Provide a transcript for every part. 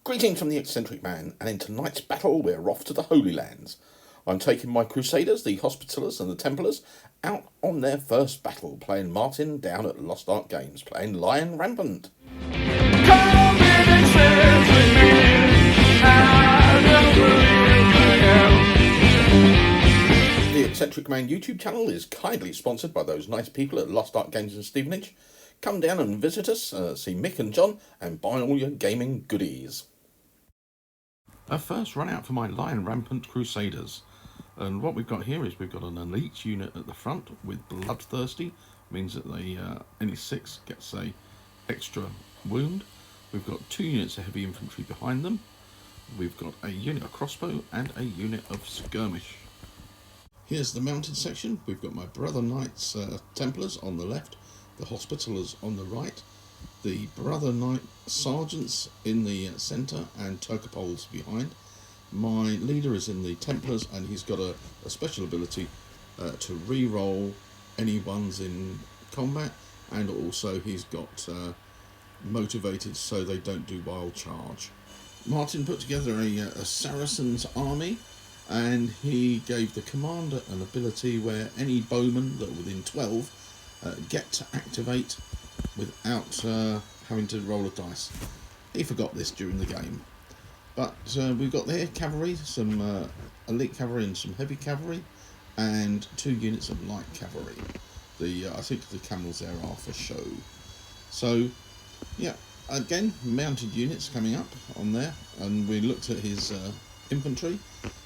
Greetings from the Eccentric Man, and in tonight's battle we're off to the Holy Lands. I'm taking my Crusaders, the Hospitallers and the Templars, out on their first battle, playing Martin down at Lost Ark Games, playing Lion Rampant. The Eccentric Man YouTube channel is kindly sponsored by those nice people at Lost Ark Games in Stevenage. Come down and visit us, see Mick and John, and buy all your gaming goodies. A first run out for my Lion Rampant Crusaders. And what we've got here is we've got an elite unit at the front with Bloodthirsty, means that they any 6 gets a extra wound. We've got 2 units of heavy infantry behind them. We've got a unit of crossbow and a unit of skirmish. Here's the mounted section. We've got my Brother Knights Templars on the left, the Hospitallers on the right, the Brother Knight Saracens in the centre and Turcopoles behind. My leader is in the Templars and he's got a special ability to re-roll any ones in combat, and also he's got motivated so they don't do wild charge. Martin put together a Saracens army, and he gave the commander an ability where any bowmen that are within 12 get to activate without having to roll a dice. He forgot this during the game. But we've got there cavalry, some elite cavalry and some heavy cavalry, and 2 units of light cavalry. I think the camels there are for show. So, yeah, again, mounted units coming up on there, and we looked at his infantry,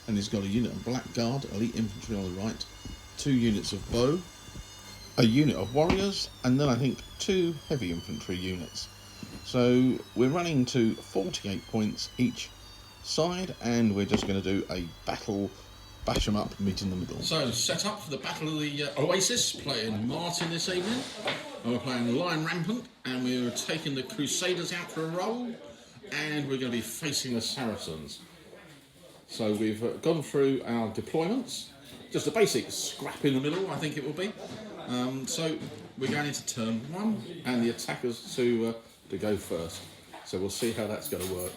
and he's got a unit of blackguard, elite infantry on the right, 2 units of bow, a unit of warriors, and then I think 2 heavy infantry units. So we're running to 48 points each side, and we're just going to do a battle, bash them up, meet in the middle. So set up for the Battle of the Oasis, playing Martin this evening, and we're playing Lion Rampant, and we're taking the Crusaders out for a roll, and we're going to be facing the Saracens. So we've gone through our deployments, just a basic scrap in the middle, I think it will be. So we're going into turn 1, and the attackers to go first. So we'll see how that's going to work.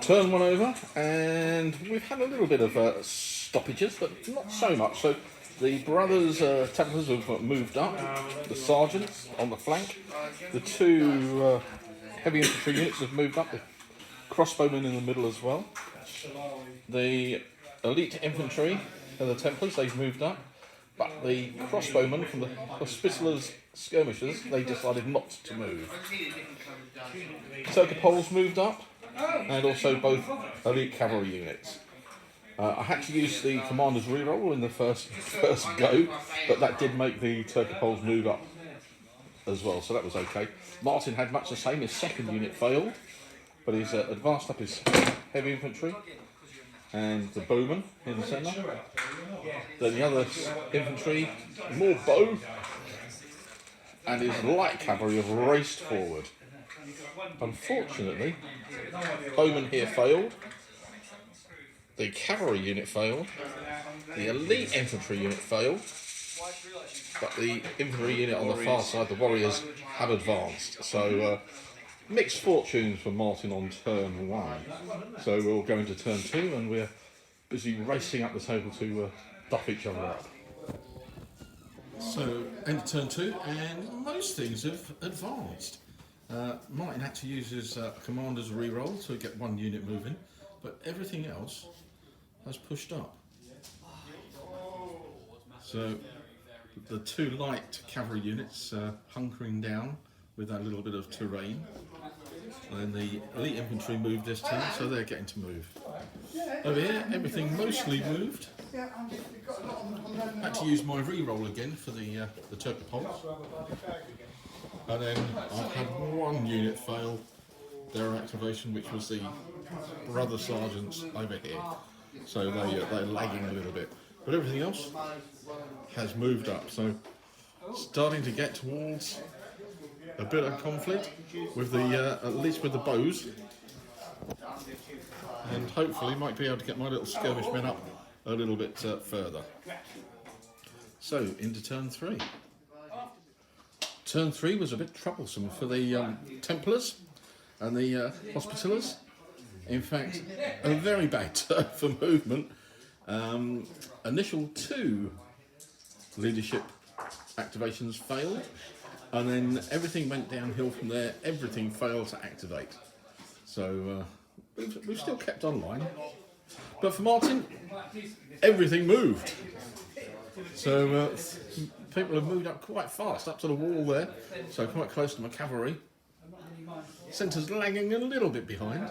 Turn 1 over, and we've had a little bit of stoppages, but not so much. So the brothers Templars have moved up, the sergeants on the flank, the 2 heavy infantry units have moved up, the crossbowmen in the middle as well. The elite infantry and the Templars, they've moved up, but the crossbowmen from the Hospitallers skirmishers, they decided not to move. Turcopoles moved up, and also both elite cavalry units. I had to use the commander's reroll in the first go, but that did make the Turcopoles move up as well, so that was okay. Martin had much the same. His second unit failed, but he's advanced up his heavy infantry and the bowmen in the centre. Then the other infantry, more bow, and his light cavalry have raced forward. Unfortunately, bowmen here failed, the cavalry unit failed, the elite infantry unit failed, but the infantry unit on the far side, the warriors, have advanced. So mixed fortunes for Martin on turn 1. So we'll go into turn 2, and we're busy racing up the table to duff each other up. So, end of turn 2, and most things have advanced. Martin had to use his commander's reroll to get 1 unit moving, but everything else has pushed up. So, the 2 light cavalry units hunkering down with that little bit of terrain. And then the elite infantry moved this turn, so they're getting to move. Over here, everything mostly moved. Had to use my re-roll again for the Turcopoles. And then I've had 1 unit fail their activation, which was the Brother Sergeants over here. So they're lagging a little bit. But everything else has moved up. So starting to get towards a bit of conflict with the at least with the bows, and hopefully might be able to get my little skirmish men up a little bit further. So into turn 3. Turn 3 was a bit troublesome for the Templars. and the Hospitallers. In fact, a very bad turn for movement. Initial 2 leadership activations failed, and then everything went downhill from there. Everything failed to activate. So we've still kept online. But for Martin, everything moved. So people have moved up quite fast, up to the wall there, so quite close to my cavalry. Centre's lagging a little bit behind,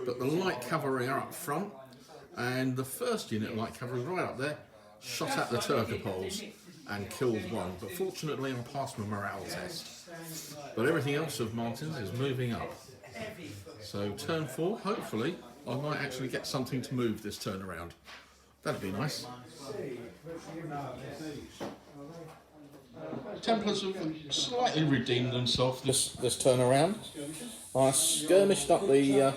but the light cavalry are up front, and the first unit of light cavalry right up there shot at the Turcopoles and killed one. But fortunately I passed my morale test. But everything else of Martin's is moving up. So turn 4, hopefully I might actually get something to move this turn around. That'd be nice. Templars have slightly redeemed themselves this turn around. I skirmished up the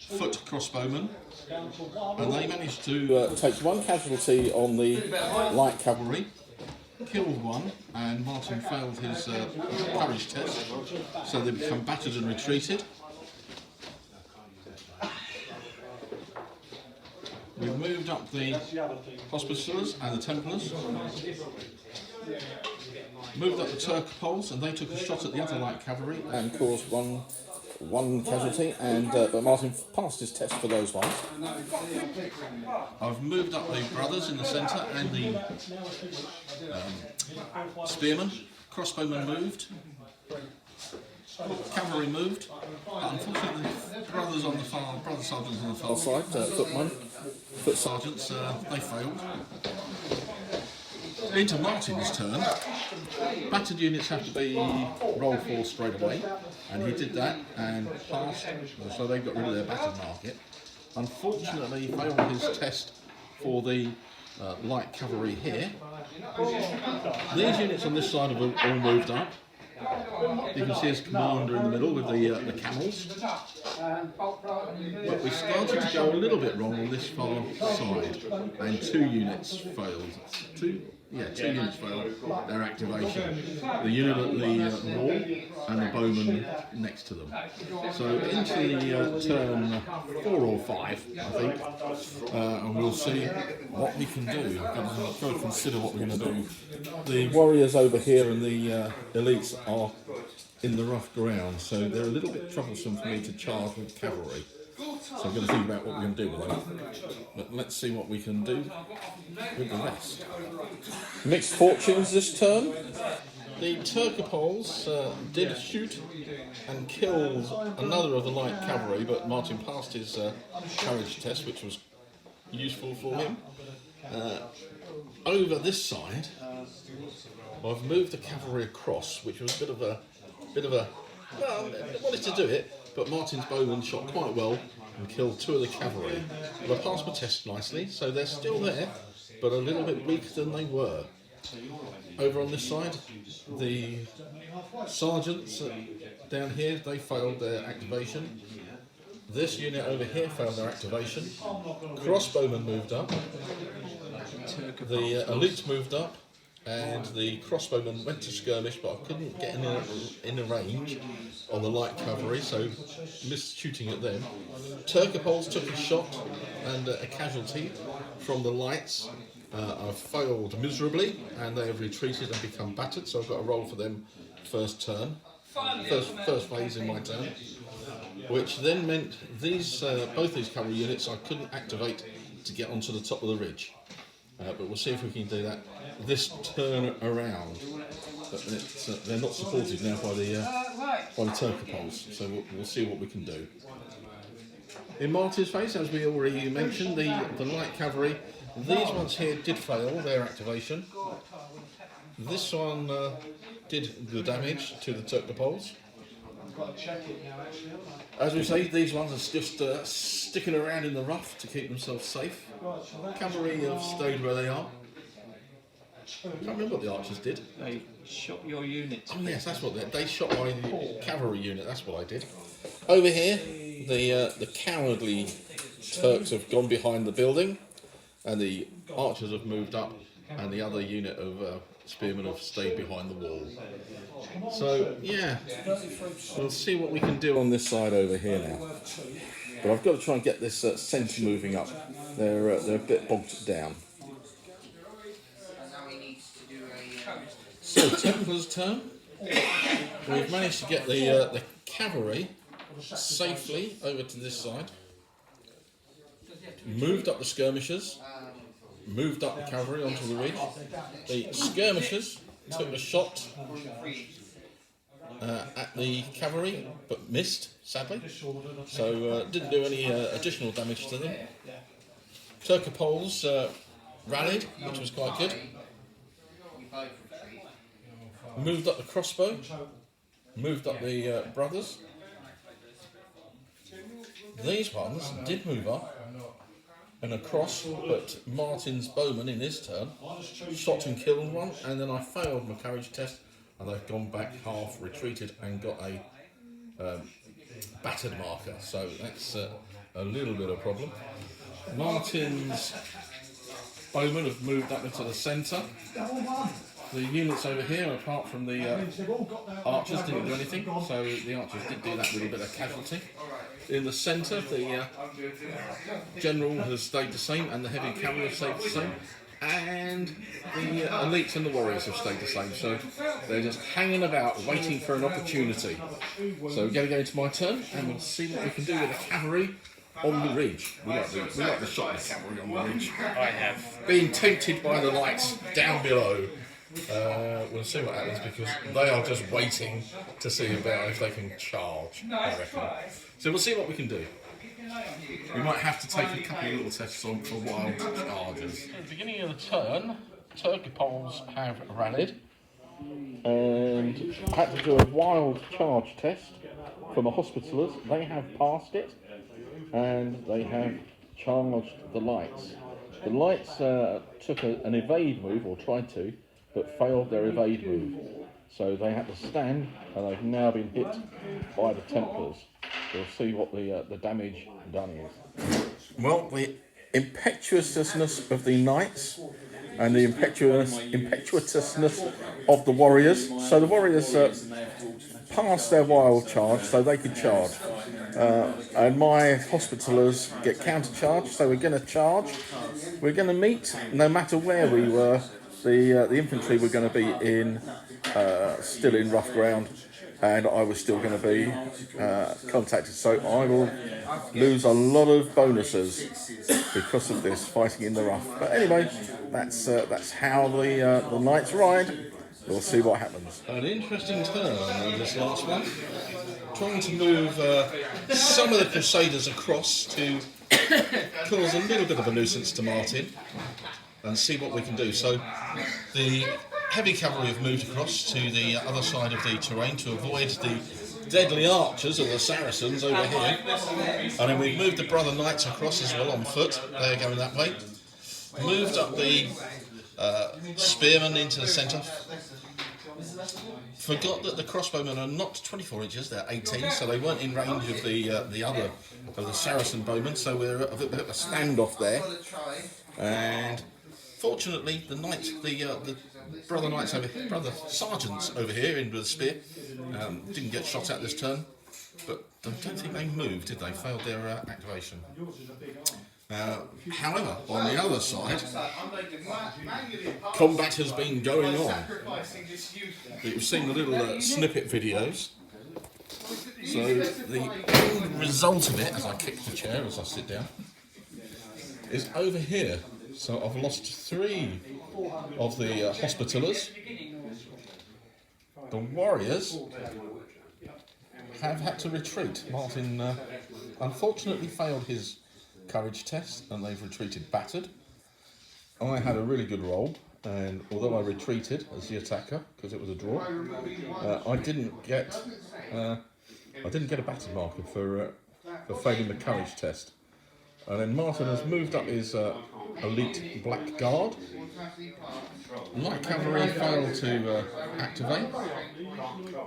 foot crossbowmen, and they managed to take 1 casualty on the light cavalry, killed 1, and Martin failed his courage test, so they become battered and retreated. We've moved up the Hospitallers and the Templars, moved up the Turcopoles, and they took a shot at the other light cavalry and caused one casualty, and but Martin passed his test for those ones. I've moved up the brothers in the centre and the spearmen. Crossbowmen moved. Cavalry moved. But unfortunately, the brothers on the far, brother sergeants on the far side, foot sergeants, they failed. Into Martin's turn. Battered units have to be roll for straight away, and he did that and passed, so they got rid of their battered market. Unfortunately, he failed his test for the light cavalry here. These units on this side have all moved up. You can see his commander in the middle with the camels. But we started to go a little bit wrong on this far side, and 2 units failed. Two units failed their activation. The unit at the wall and the bowman next to them. So into the turn 4 or 5, I think, and we'll see what we can do. We've got to consider what we're going to do. The warriors over here and the elites are in the rough ground, so they're a little bit troublesome for me to charge with cavalry. So I'm going to think about what we're going to do with them. But let's see what we can do with the rest. Mixed fortunes this turn. The Turcopoles did shoot and killed another of the light cavalry, but Martin passed his courage test, which was useful for him. Over this side, I've moved the cavalry across, which was a bit of a well, I wanted to do it, but Martin's bowman shot quite well and killed 2 of the cavalry. But I passed my test nicely, so they're still there, but a little bit weaker than they were. Over on this side, the sergeants down here, they failed their activation. This unit over here failed their activation. Crossbowmen moved up. The elites moved up. And the crossbowmen went to skirmish, but I couldn't get in a range on the light cavalry, so missed shooting at them. Turcopoles took a shot and a casualty from the lights. I've failed miserably, and they have retreated and become battered, so I've got a roll for them first turn, first phase in my turn, which then meant these both these cavalry units I couldn't activate to get onto the top of the ridge. But we'll see if we can do that this turn around. But they're not supported now by the Turcopoles, so we'll see what we can do. In Martyr's face, as we already mentioned, the light cavalry, these ones here did fail their activation. This one did the damage to the Turcopoles. As we say, these ones are just sticking around in the rough to keep themselves safe. Cavalry have stayed where they are. I can't remember what the archers did. They shot your units. Oh yes, that's what they shot my cavalry unit. That's what I did. Over here, the cowardly Turks have gone behind the building, and the archers have moved up, and the other unit of spearmen have stayed behind the wall. So yeah, we'll see what we can do on this side over here now. But I've got to try and get this centre moving up. They're a bit bogged down. So Templars' turn. We've managed to get the cavalry safely over to this side. Moved up the skirmishers. Moved up the cavalry onto the ridge. The skirmishers took a shot at the cavalry, but missed, sadly. So didn't do any additional damage to them. Turcopoles rallied, which was quite good. Moved up the crossbow. Moved up the brothers. These ones did move up and across, but Martin's bowman in his turn shot and killed one, and then I failed my courage test, and they've gone back half, retreated, and got a battered marker. So that's a little bit of a problem. Martin's bowmen have moved up into the centre. The units over here, apart from the archers, didn't do anything, so the archers did do that little bit of casualty. In the centre, the general has stayed the same, and the heavy cavalry have stayed the same, and the elites and the warriors have stayed the same, so they're just hanging about, waiting for an opportunity. So we're going to go into my turn, and we'll see what we can do with the cavalry on the ridge. We like the shot of the cavalry on the ridge. I have. Being tempted by the lights down below. We'll see what happens, because they are just waiting to see about if they can charge, I reckon. So we'll see what we can do. We might have to take a couple of little tests on for wild charges. At the beginning of the turn, Turcopoles have rallied and had to do a wild charge test for the Hospitallers. They have passed it, and they have charged the lights. The lights took an evade move, or tried to, but failed their evade move. So they had to stand, and they've now been hit by the Templars. We'll see what the damage done is. Well, the impetuousness of the knights and the impetuousness of the warriors. So the warriors passed their wild charge, so they could charge. And my Hospitallers get counter-charged, so we're going to charge. We're going to meet, no matter where we were. The infantry were going to be in, still in rough ground, and I was still going to be contacted. So I will lose a lot of bonuses because of this, fighting in the rough. But anyway, that's how the knights ride. We'll see what happens. An interesting turn on this last one. Trying to move some of the Crusaders across to cause a little bit of a nuisance to Martin, and see what we can do. So the heavy cavalry have moved across to the other side of the terrain to avoid the deadly archers of the Saracens over here. And then we've moved the brother knights across as well on foot. They're going that way. Moved up the spearmen into the centre. Forgot that the crossbowmen are not 24 inches, they're 18, so they weren't in range of the other of the Saracen bowmen, so we're a bit of a standoff there. And fortunately, the knights, the brother knights over here, brother sergeants over here in with a spear, didn't get shot at this turn, but I don't think they moved, did they? Failed their activation. However, on the other side, combat has been going on. You've seen the little snippet videos. So the end result of it, as I kick the chair as I sit down, is over here. So I've lost 3 of the Hospitallers. The warriors have had to retreat. Martin unfortunately failed his courage test, and they've retreated battered. I had a really good roll, and although I retreated as the attacker because it was a draw, I didn't get a battered marker for failing the courage test. And then Martin has moved up his elite black guard. Light cavalry failed to activate,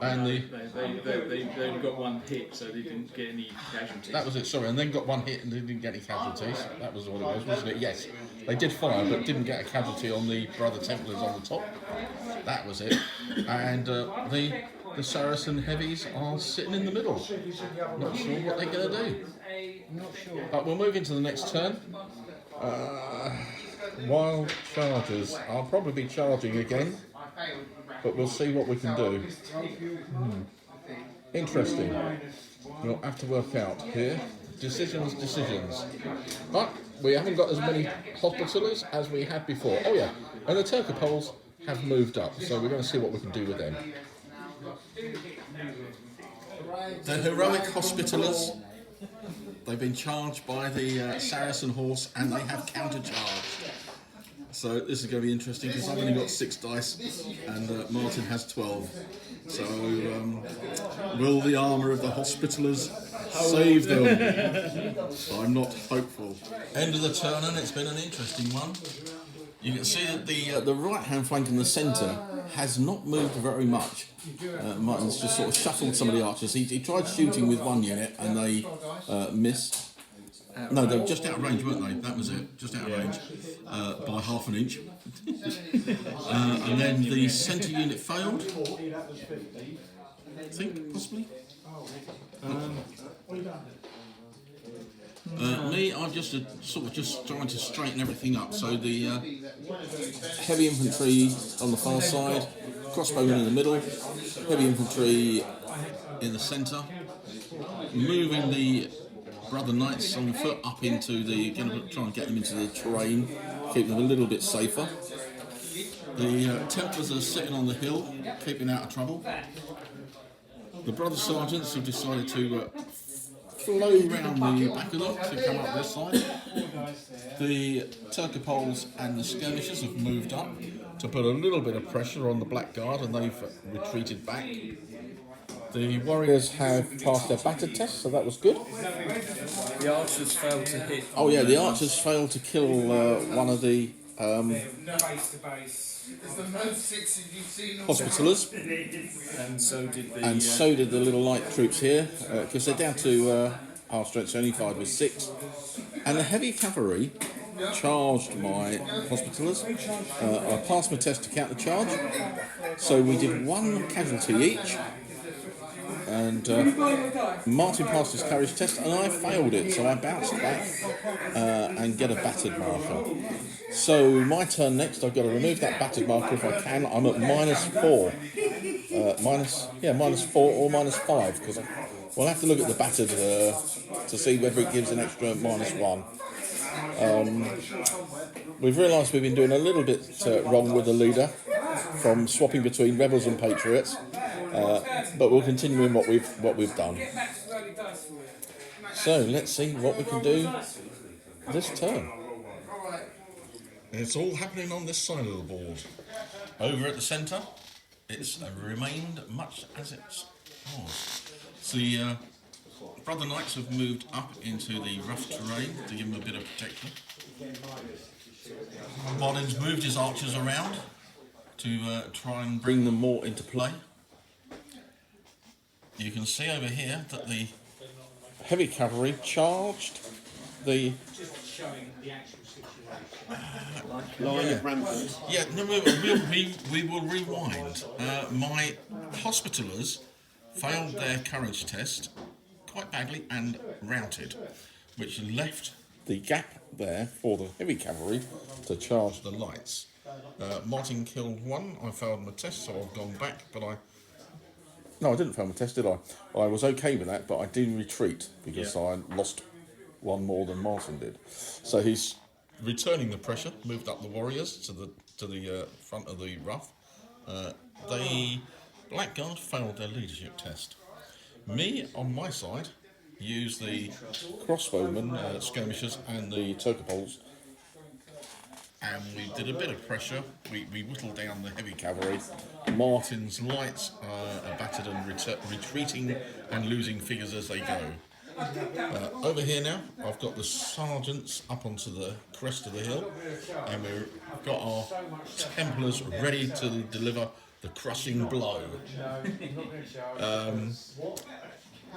and they've got one hit, so they didn't get any casualties. that was it. Sorry, and then got one hit and they didn't get any casualties. That was what it was, wasn't it? Yes, they did fire, but didn't get a casualty on the brother Templars on the top. That was it. And the Saracen heavies are sitting in the middle. Not sure what they're going to do. Not sure. But we'll move into the next turn. Wild Chargers. I'll probably be charging again, but we'll see what we can do. Interesting. We'll have to work out here. Decisions. But we haven't got as many Hospitallers as we had before. Oh yeah, and the Turcopoles have moved up, so we're going to see what we can do with them. The heroic Hospitallers. They've been charged by the Saracen horse, and they have countercharged. So this is going to be interesting because I've only got 6 dice, and Martin has 12. So will the armour of the Hospitallers save them? I'm not hopeful. End of the turn, and it's been an interesting one. You can see that the right-hand flank in the centre has not moved very much. Martin's just sort of shuffled some of the archers. He tried shooting with one unit and they missed. No, they were just out of range, weren't they? That was it, just out of range by half an inch. And then the centre unit failed. I think, possibly. Me, I'm just just trying to straighten everything up. So the heavy infantry on the far side, crossbowmen in the middle, heavy infantry in the centre, moving the brother knights on foot up into the, going to try and get them into the terrain, keep them a little bit safer. The Templars are sitting on the hill, keeping out of trouble. The brother sergeants have decided to flow round the back of them to come up this side. The Turcopoles and the skirmishers have moved up to put a little bit of pressure on the black guard, and they've retreated back. The warriors have passed their battered test, so that was good. The archers failed to hit. Oh yeah, the archers failed to kill one of the Hospitallers, And so did the little light troops here, because they're down to half strength, so only 5 with 6. And the heavy cavalry charged my Hospitallers. I passed my test to count the charge, so we did 1 casualty each. And Martin passed his courage test, and I failed it, so I bounced back and get a battered marker. So my turn next, I've got to remove that battered marker if I can. I'm at -4. -4 or -5, because we'll have to look at the battered to see whether it gives an extra -1. We've realised we've been doing a little bit wrong with the leader from swapping between rebels and patriots, but we'll continue in what we've done. So let's see what we can do this turn. It's all happening on this side of the board. Over at the centre, it's remained much as it was. So the brother knights have moved up into the rough terrain to give them a bit of protection. Martin's moved his archers around to try and bring them more into play. You can see over here that the heavy cavalry charged the Lion Rampant. Yeah, no, we will rewind. My Hospitallers failed their courage test quite badly and routed, which left the gap there for the heavy cavalry to charge the lights. Martin killed 1. I failed my test, so I've gone back, but No, I didn't fail my test, did I? I was okay with that, but I did retreat because I lost 1 more than Martin did. So he's returning the pressure, moved up the warriors to the front of the rough. The Blackguard failed their leadership test. Me, on my side, used the crossbowmen, skirmishers, and the Turcopoles, and we did a bit of pressure. We whittled down the heavy cavalry. Martin's lights are battered and retreating and losing figures as they go. over here now, I've got the sergeants up onto the crest of the hill, and we've got our Templars ready to deliver the crushing blow.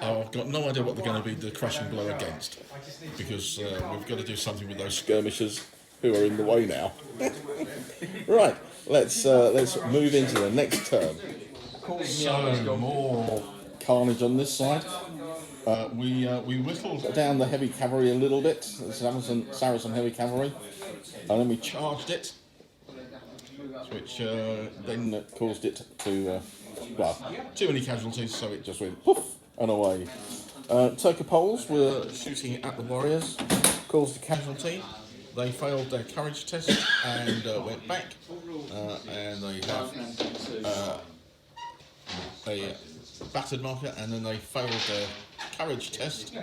I've got no idea what they're going to be the crushing blow against, because we've got to do something with those skirmishers who are in the way now. Right, let's move into the next turn. So more carnage on this side. We whittled down the heavy cavalry a little bit, the Saracen heavy cavalry, and then we charged it, which then caused it to, too many casualties, so it just went poof and away. Turcopoles were shooting at the warriors, caused a casualty. They failed their courage test and went back, and they have a battered marker, and then they failed their courage test,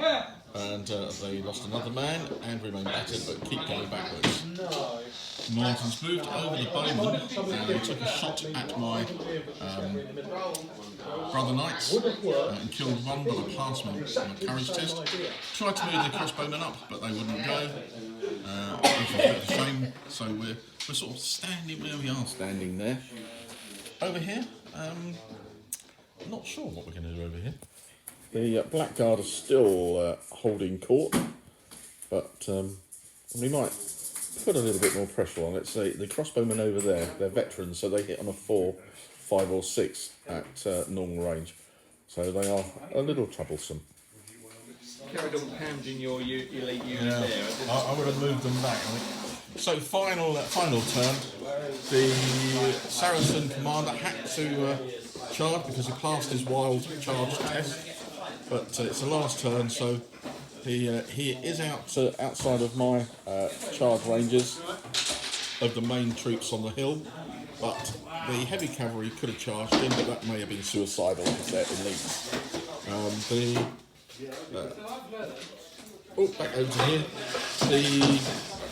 and they lost another man and remained battered but keep going backwards. Martins moved over the bowman and took a shot at my brother knights and killed one, but I passed my courage test. Tried to move the crossbowmen up, but they wouldn't go, which was a bit of a shame. So we're sort of standing where we are standing there. Over here, not sure what we're going to do over here. The Blackguard are still holding court, but we might put a little bit more pressure on. Let's say the crossbowmen over there, they're veterans, so they hit on a 4, 5 or 6 at normal range. So they are a little troublesome. Carried on pounding your elite unit Yeah, there. I would have moved them back, I think. So final turn, the Saracen commander had to charge because he passed his wild charge test, but it's the last turn, so he is outside of my charge ranges of the main troops on the hill, but the heavy cavalry could have charged him, but that may have been suicidal because they're elite. Back over to here. The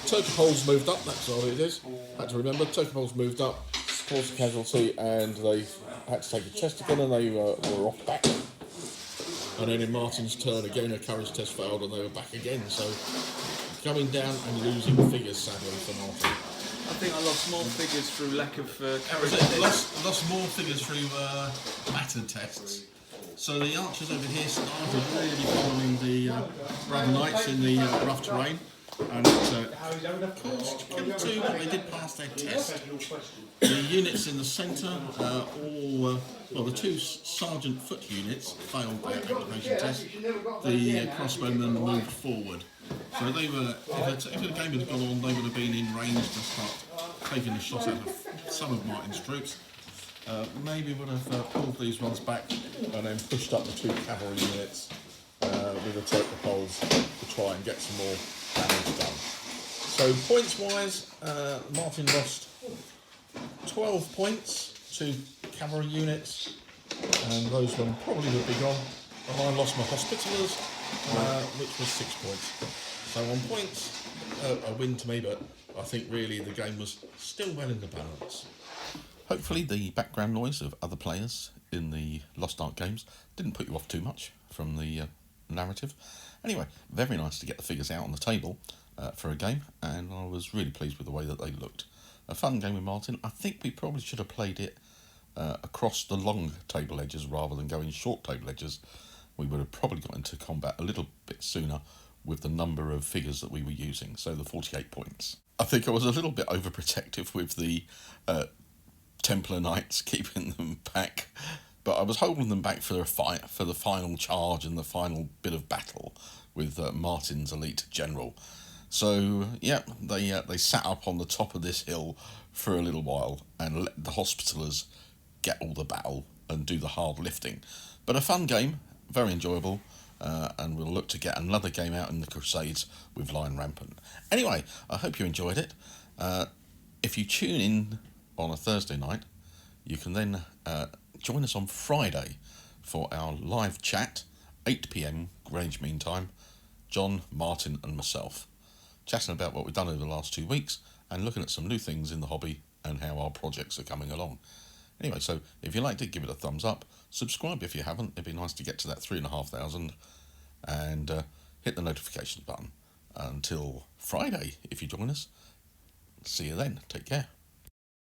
Turcopoles moved up, that's all it is. Had to remember, Turcopoles moved up, caused a casualty, and they had to take a chest again, and they were off back. And then in Martin's turn, again, a courage test failed, and they were back again. So coming down and losing figures, sadly, for Martin. I think I lost more figures through lack of courage. Lost more figures through battered tests. So the archers over here started really following the brother knights in the rough terrain, and it caused kill 2, but they did pass their test. The units in the centre, the 2 sergeant foot units failed their activation test. The crossbowmen moved forward. So they were, if the game had gone on, they would have been in range to start taking a shot at some of Martin's troops. Maybe would have pulled these ones back and then pushed up the 2 cavalry units with the Turcopoles to try and get some more damage done. So points-wise, Martin lost 12 points to cavalry units, and those one probably would be gone. And I lost my Hospitallers, which was 6 points. So on points, a win to me, but I think really the game was still well in the balance. Hopefully the background noise of other players in the Lost Ark games didn't put you off too much from the narrative. Anyway, very nice to get the figures out on the table for a game, and I was really pleased with the way that they looked. A fun game with Martin. I think we probably should have played it across the long table edges rather than going short table edges. We would have probably got into combat a little bit sooner with the number of figures that we were using, so the 48 points. I think I was a little bit overprotective with the Templar Knights, keeping them back, but I was holding them back for the final charge and the final bit of battle with Martin's elite general. So yeah, they sat up on the top of this hill for a little while and let the Hospitallers get all the battle and do the hard lifting. But a fun game, very enjoyable, and we'll look to get another game out in the Crusades with Lion Rampant. Anyway, I hope you enjoyed it. If you tune in on a Thursday night, you can then join us on Friday for our live chat, 8 p.m. Greenwich Mean Time, John, Martin and myself, chatting about what we've done over the last 2 weeks and looking at some new things in the hobby and how our projects are coming along. Anyway, so if you liked it, give it a thumbs up, subscribe if you haven't, it'd be nice to get to that 3,500, and hit the notification button. Until Friday, if you join us. See you then. Take care.